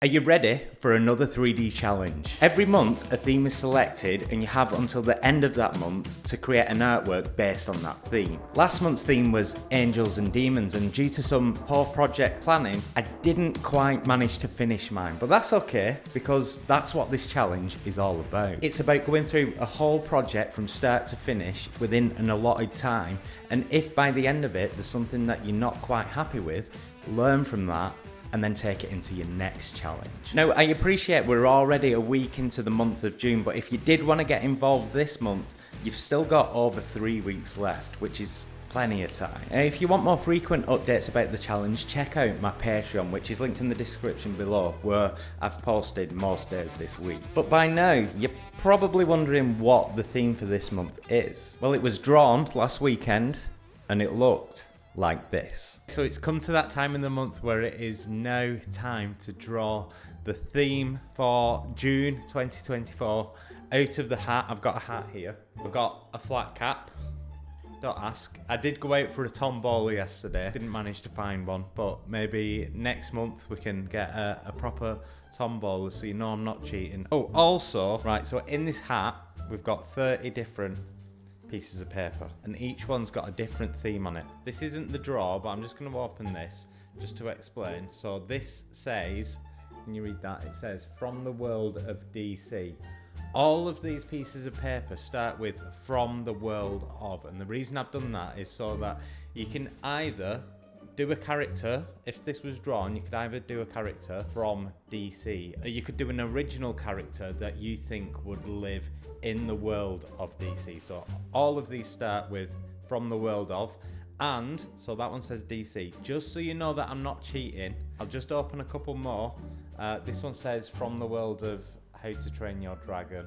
Are you ready for another 3D challenge? Every month a theme is selected and you have until the end of that month to create an artwork based on that theme. Last month's theme was angels and demons, and due to some poor project planning I didn't quite manage to finish mine, but that's okay because that's what this challenge is all about. It's about going through a whole project from start to finish within an allotted time, and if by the end of it there's something that you're not quite happy with, learn from that and then take it into your next challenge. Now, I appreciate we're already a week into the month of June, but if you did want to get involved this month, you've still got over 3 weeks left, which is plenty of time. If you want more frequent updates about the challenge, check out my Patreon, which is linked in the description below, where I've posted most days this week. But by now, you're probably wondering what the theme for this month is. Well, it was drawn last weekend, and it looked like this. So it's come to that time in the month where it is now time to draw the theme for June 2024 out of the hat. I've got a hat here. I've got a flat cap. Don't ask. I did go out for a tombola yesterday. Didn't manage to find one, but maybe next month we can get a proper tombola so you know I'm not cheating. Oh, also, right, so in this hat we've got 30 different pieces of paper and each one's got a different theme on it. This isn't the draw, but I'm just going to open this just to explain. So this says, can you read that? It says from the world of DC. All of these pieces of paper start with from the world of, and the reason I've done that is so that you can either do a character. If this was drawn, you could either do a character from DC, or you could do an original character that you think would live in the world of DC. So all of these start with from the world of, and so that one says DC. Just so you know that I'm not cheating, I'll just open a couple more. This one says from the world of How to Train Your Dragon,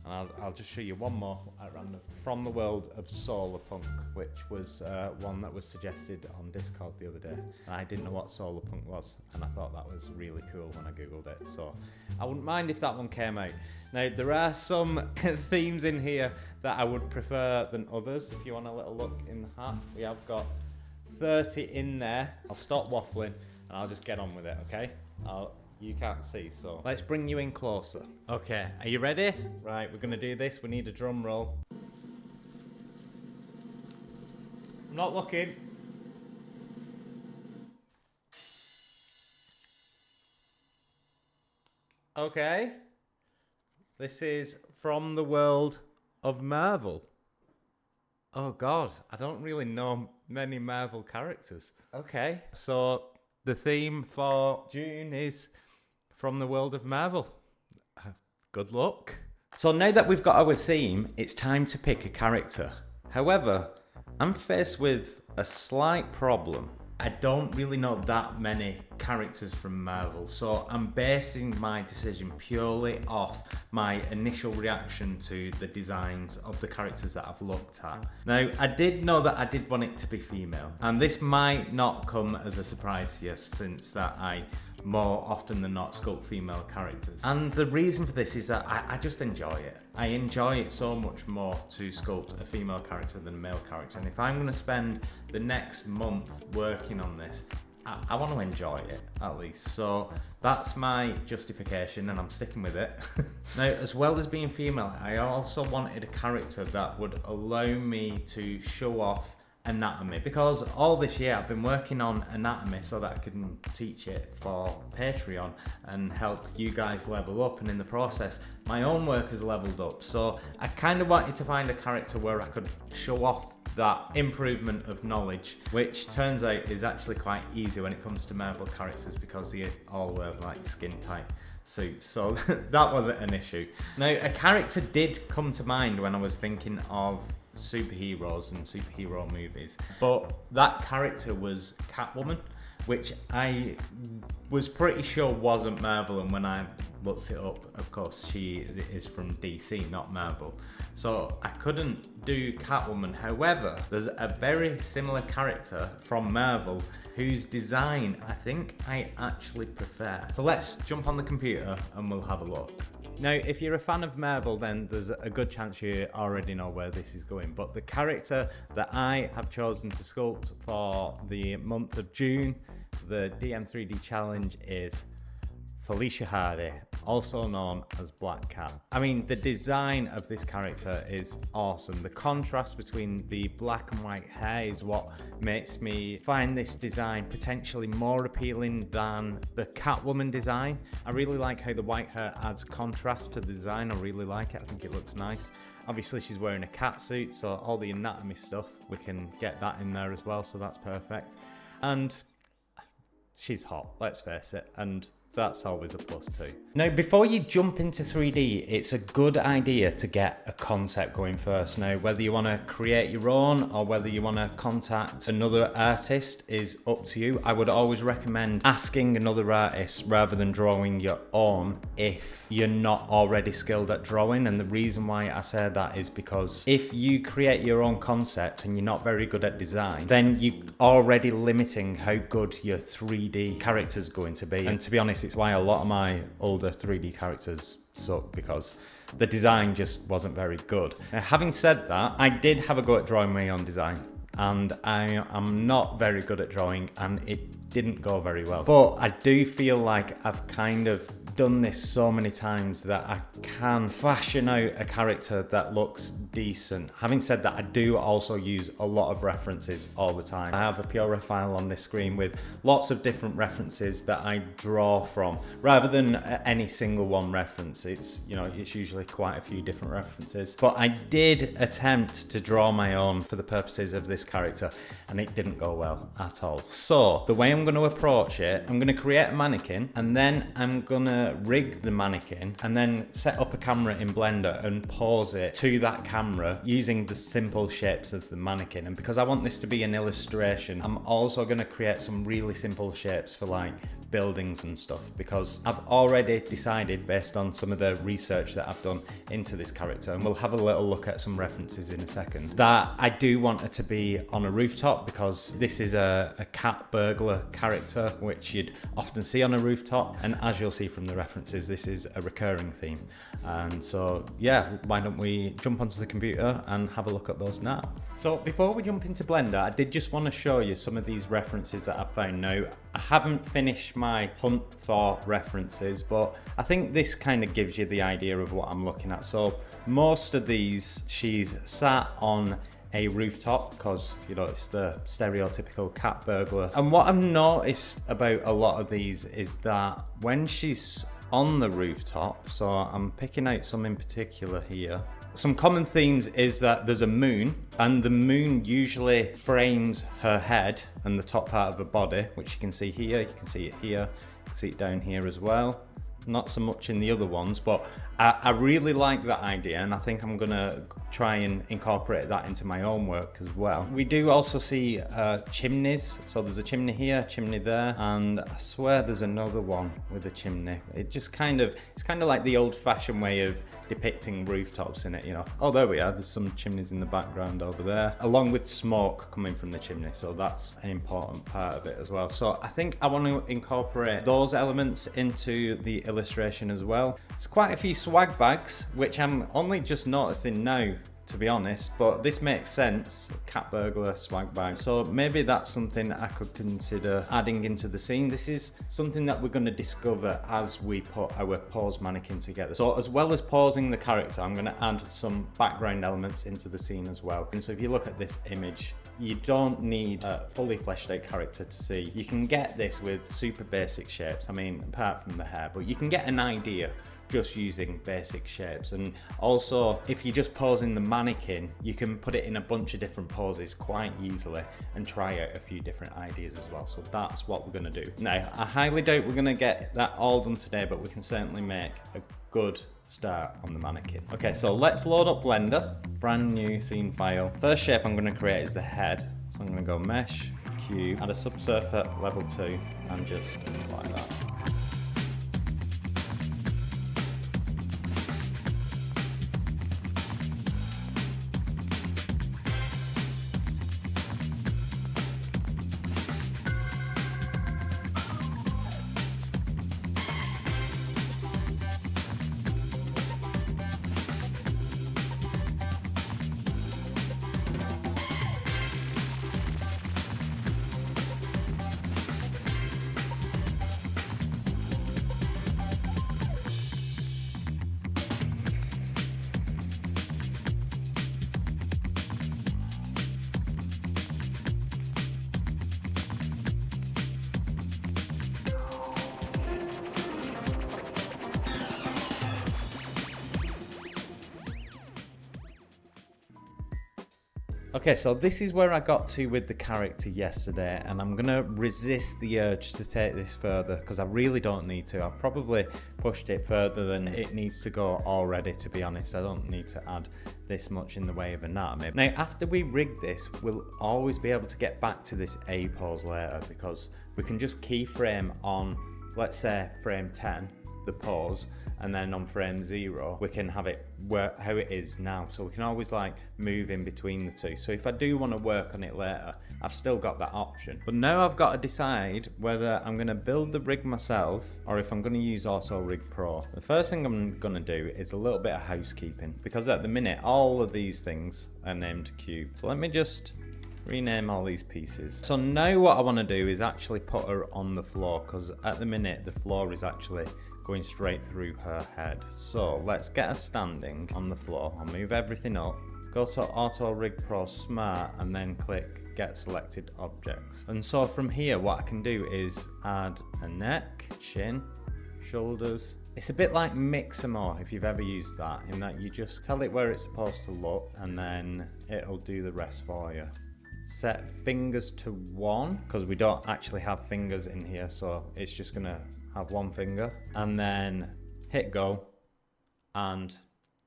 and I'll just show you one more at random. From the world of Solarpunk, which was one that was suggested on Discord the other day. And I didn't know what Solarpunk was, and I thought that was really cool when I googled it. So I wouldn't mind if that one came out. Now, there are some themes in here that I would prefer than others. If you want a little look in the hat, we have got 30 in there. I'll stop waffling and I'll just get on with it, okay? You can't see, so let's bring you in closer. Okay, are you ready? Right, we're gonna do this. We need a drum roll. I'm not looking. Okay. This is from the world of Marvel. Oh God, I don't really know many Marvel characters. Okay, so the theme for June is from the world of Marvel. Good luck. So now that we've got our theme, it's time to pick a character. However, I'm faced with a slight problem. I don't really know that many characters from Marvel, so I'm basing my decision purely off my initial reaction to the designs of the characters that I've looked at. Now, I did know that I did want it to be female, and this might not come as a surprise to you, since that I more often than not sculpt female characters. And the reason for this is that I just enjoy it. I enjoy it so much more to sculpt a female character than a male character, and if I'm going to spend the next month working on this, I want to enjoy it at least. So that's my justification and I'm sticking with it. Now, as well as being female, I also wanted a character that would allow me to show off anatomy, because all this year I've been working on anatomy so that I can teach it for Patreon and help you guys level up, and in the process my own work has leveled up. So I kind of wanted to find a character where I could show off that improvement of knowledge, which turns out is actually quite easy when it comes to Marvel characters because they all wear like skin tight suits, so that wasn't an issue. Now, a character did come to mind when I was thinking of superheroes and superhero movies, but that character was Catwoman, which I was pretty sure wasn't Marvel, and when I looked it up, of course she is from DC, not Marvel, so I couldn't do Catwoman. However, there's a very similar character from Marvel whose design I think I actually prefer. So let's jump on the computer and we'll have a look. Now, if you're a fan of Marvel, then there's a good chance you already know where this is going, but the character that I have chosen to sculpt for the month of June, the DM3D challenge, is Felicia Hardy, also known as Black Cat. I mean, the design of this character is awesome. The contrast between the black and white hair is what makes me find this design potentially more appealing than the Catwoman design. I really like how the white hair adds contrast to the design. I really like it. I think it looks nice. Obviously, she's wearing a cat suit, so all the anatomy stuff, we can get that in there as well, so that's perfect. And she's hot, let's face it, and that's always a plus too. Now, before you jump into 3D, it's a good idea to get a concept going first. Now, whether you want to create your own or whether you want to contact another artist is up to you. I would always recommend asking another artist rather than drawing your own if you're not already skilled at drawing. And the reason why I say that is because if you create your own concept and you're not very good at design, then you're already limiting how good your 3D character's going to be. And to be honest, it's why a lot of my older 3D characters suck, because the design just wasn't very good. Now, having said that, I did have a go at drawing my own design, and I am not very good at drawing, and it didn't go very well. But I do feel like I've kind of done this so many times that I can fashion out a character that looks decent. Having said that, I do also use a lot of references all the time. I have a PureRef file on this screen with lots of different references that I draw from. Rather than any single one reference, it's usually quite a few different references. But I did attempt to draw my own for the purposes of this character, and it didn't go well at all. So the way I'm going to approach it, I'm going to create a mannequin, and then I'm going to rig the mannequin and then set up a camera in Blender and pause it to that camera using the simple shapes of the mannequin. And because I want this to be an illustration, I'm also going to create some really simple shapes for like buildings and stuff, because I've already decided, based on some of the research that I've done into this character, and we'll have a little look at some references in a second, that I do want her to be on a rooftop, because this is a cat burglar character which you'd often see on a rooftop, and as you'll see from the references, this is a recurring theme. And so yeah, why don't we jump onto the computer and have a look at those now. So before we jump into Blender, I did just want to show you some of these references that I've found. Now, I haven't finished my hunt for references, but I think this kind of gives you the idea of what I'm looking at. So most of these, she's sat on a rooftop, because it's the stereotypical cat burglar. And what I've noticed about a lot of these is that when she's on the rooftop, so I'm picking out some in particular here, some common themes is that there's a moon, and the moon usually frames her head and the top part of her body, which you can see here, you can see it here, you can see it down here as well. Not so much in the other ones, but I really like that idea, and I think I'm gonna try and incorporate that into my own work as well. We do also see chimneys, so there's a chimney here, chimney there, and I swear there's another one with a chimney. It's kind of like the old-fashioned way of depicting rooftops in it, Oh, there we are, there's some chimneys in the background over there, along with smoke coming from the chimney, so that's an important part of it as well. So I think I want to incorporate those elements into the illustration as well. There's quite a few swag bags, which I'm only just noticing now, to be honest, but this makes sense. Cat burglar, swag bag. So maybe that's something I could consider adding into the scene. This is something that we're going to discover as we put our pose mannequin together. So as well as posing the character, I'm going to add some background elements into the scene as well. And so if you look at this image, you don't need a fully fleshed out character to see. You can get this with super basic shapes, I mean, apart from the hair, but you can get an idea just using basic shapes. And also, if you're just posing the mannequin, you can put it in a bunch of different poses quite easily and try out a few different ideas as well. So that's what we're gonna do. Now, I highly doubt we're gonna get that all done today, but we can certainly make a good start on the mannequin. Okay, so let's load up Blender, brand new scene file. First shape I'm gonna create is the head. So I'm gonna go mesh, cube, add a subsurface level 2, and just apply that. Okay, so this is where I got to with the character yesterday, and I'm gonna resist the urge to take this further because I really don't need to. I've probably pushed it further than it needs to go already, to be honest. I don't need to add this much in the way of anatomy. Now, after we rig this, we'll always be able to get back to this A pose later because we can just keyframe on, let's say, frame 10, the pose, and then on frame 0 we can have it how it is now, so we can always like move in between the two. So if I do want to work on it later, I've still got that option. But now I've got to decide whether I'm going to build the rig myself or if I'm going to use Auto Rig Pro. The first thing I'm going to do is a little bit of housekeeping, because at the minute all of these things are named cube. So let me just rename all these pieces. So now what I want to do is actually put her on the floor, because at the minute the floor is actually going straight through her head. So let's get her standing on the floor. I'll move everything up, go to Auto Rig Pro Smart, and then click Get Selected Objects. And so from here what I can do is add a neck, chin, shoulders. It's a bit like Mixamo if you've ever used that, in that you just tell it where it's supposed to look and then it'll do the rest for you. Set fingers to 1, because we don't actually have fingers in here, so it's just gonna have 1 finger, and then hit go and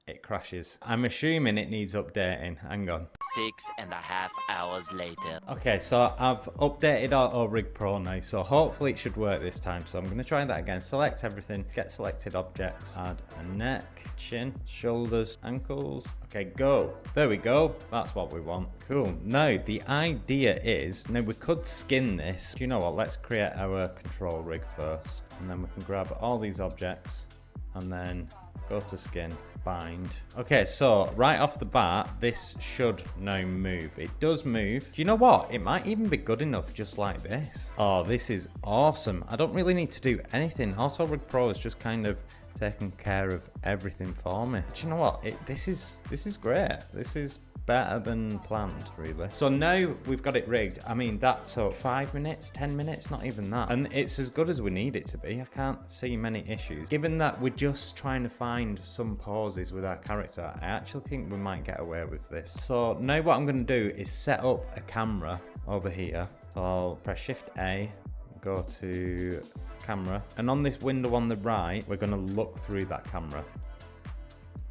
it crashes. I'm assuming it needs updating. Hang on. 6.5 hours later. Okay, so I've updated Auto Rig Pro now, so hopefully it should work this time. So I'm going to try that again. Select everything, get selected objects, add a neck, chin, shoulders, ankles. Okay, go. There we go. That's what we want. Cool. Now the idea is, now we could skin this. Do you know what? Let's create our control rig first, and then we can grab all these objects and then go to skin, bind. Okay, so right off the bat, this should now move. It does move. Do you know what? It might even be good enough just like this. Oh, this is awesome. I don't really need to do anything. Auto Rig Pro is just kind of taking care of everything for me. Do you know what? This is great. This is better than planned, really. So now we've got it rigged. I mean, that took 5 minutes, 10 minutes, not even that. And it's as good as we need it to be. I can't see many issues. Given that we're just trying to find some poses with our character, I actually think we might get away with this. So now what I'm going to do is set up a camera over here. So I'll press Shift A, go to camera, and on this window on the right, we're going to look through that camera.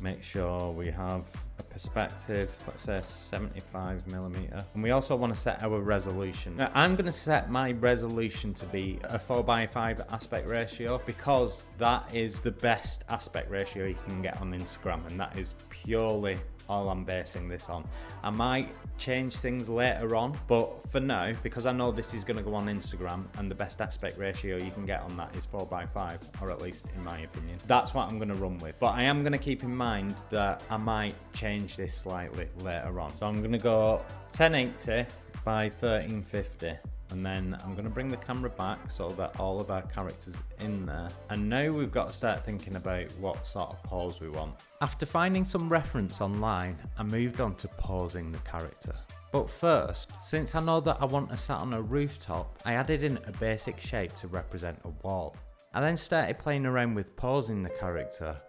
Make sure we have a perspective, let's say 75mm. And we also want to set our resolution. Now, I'm going to set my resolution to be a 4:5 aspect ratio, because that is the best aspect ratio you can get on Instagram, and that is purely all I'm basing this on. I might change things later on, but for now, because I know this is going to go on Instagram and the best aspect ratio you can get on that is 4:5, or at least in my opinion, that's what I'm going to run with. But I am going to keep in mind that I might change this slightly later on. So I'm going to go 1080 by 1350. And then I'm going to bring the camera back so that all of our characters in there. And now we've got to start thinking about what sort of pose we want. After finding some reference online, I moved on to posing the character. But first, since I know that I want to sit on a rooftop, I added in a basic shape to represent a wall. I then started playing around with posing the character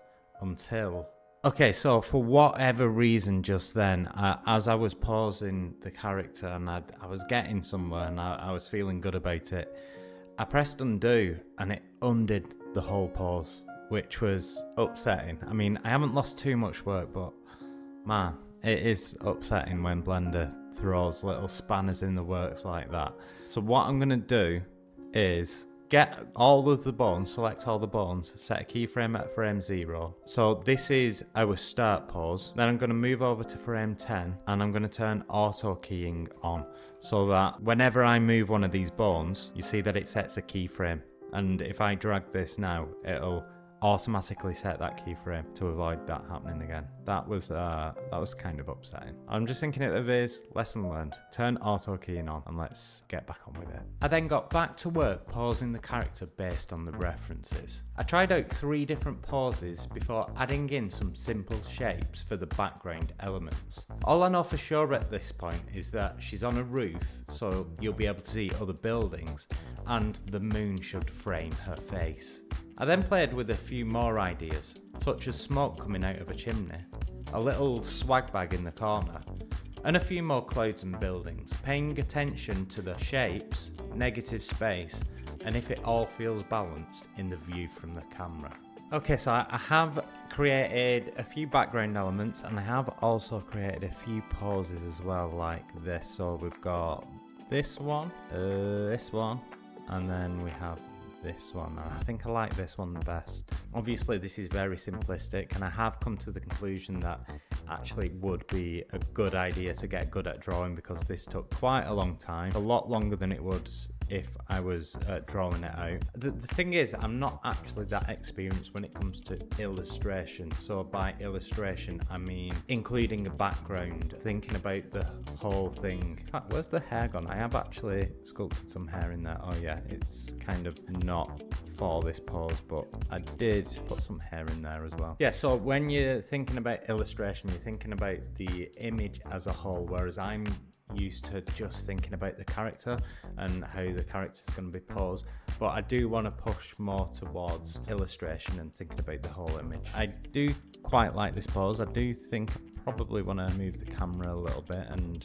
until... Okay, so for whatever reason just then, as I was pausing the character and I was getting somewhere and I was feeling good about it, I pressed undo and it undid the whole pause, which was upsetting. I mean, I haven't lost too much work, but man, it is upsetting when Blender throws little spanners in the works like that. So what I'm going to do is get all of the bones, select all the bones, set a keyframe at frame 0. So this is our start pose. Then I'm going to move over to frame 10 and I'm going to turn auto keying on, so that whenever I move one of these bones, you see that it sets a keyframe. And if I drag this now, it'll automatically set that keyframe to avoid that happening again. That was kind of upsetting. I'm just thinking of this lesson learned. Turn auto keying on and let's get back on with it. I then got back to work pausing the character based on the references. I tried out 3 different poses before adding in some simple shapes for the background elements. All I know for sure at this point is that she's on a roof, so you'll be able to see other buildings, and the moon should frame her face. I then played with a few more ideas, such as smoke coming out of a chimney, a little swag bag in the corner, and a few more clouds and buildings, paying attention to the shapes, negative space, and if it all feels balanced in the view from the camera. Okay, so I have created a few background elements, and I have also created a few poses as well, like this. So we've got this one, and then we have this one. I think I like this one the best. Obviously this is very simplistic, and I have come to the conclusion that actually it would be a good idea to get good at drawing, because this took quite a long time, a lot longer than it would if I was drawing it out. The thing is, I'm not actually that experienced when it comes to illustration. So by illustration, I mean including a background, thinking about the whole thing. In fact, where's the hair gone? I have actually sculpted some hair in there. Oh yeah, it's kind of not for this pose, but I did put some hair in there as well. Yeah, so when you're thinking about illustration, you're thinking about the image as a whole, whereas I'm used to just thinking about the character and how the character is going to be posed, but I do want to push more towards illustration and thinking about the whole image. I do quite like this pose. I do think I probably want to move the camera a little bit and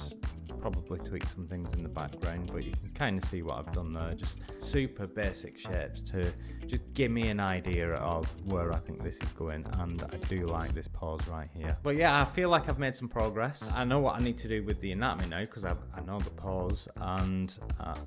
probably tweak some things in the background, but you can kind of see what I've done there. Just super basic shapes to just give me an idea of where I think this is going, and I do like this pose right here. But yeah, I feel like I've made some progress. I know what I need to do with the anatomy now, because I know the pose, and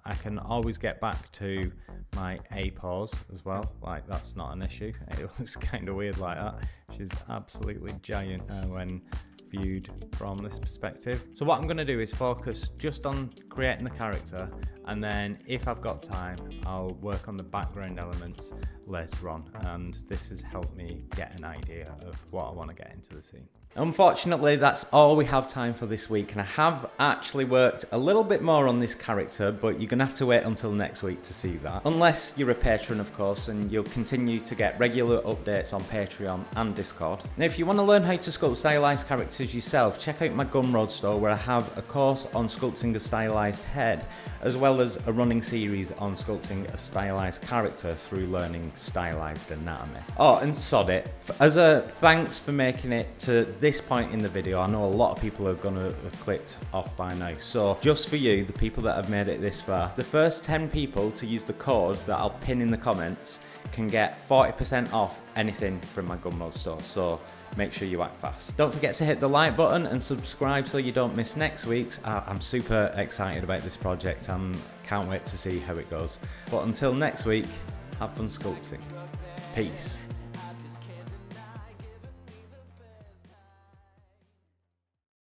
I can always get back to my A pose as well. Like, that's not an issue. It looks kind of weird like that. She's absolutely giant when viewed from this perspective. So what I'm going to do is focus just on creating the character, and then if I've got time, I'll work on the background elements later on, and this has helped me get an idea of what I want to get into the scene. Unfortunately, that's all we have time for this week, and I have actually worked a little bit more on this character, but you're going to have to wait until next week to see that. Unless you're a patron, of course, and you'll continue to get regular updates on Patreon and Discord. Now, if you want to learn how to sculpt stylized characters yourself, check out my Gumroad store, where I have a course on sculpting a stylized head, as well as a running series on sculpting a stylized character through learning stylized anatomy. Oh, and sod it, as a thanks for making it to this point in the video, I know a lot of people are gonna have clicked off by now, so just for you, the people that have made it this far, the first 10 people to use the code that I'll pin in the comments can get 40% off anything from my Gumroad store, so make sure you act fast. Don't forget to hit the like button and subscribe so you don't miss next week's. I'm super excited about this project, can't wait to see how it goes. But until next week, have fun sculpting. Peace.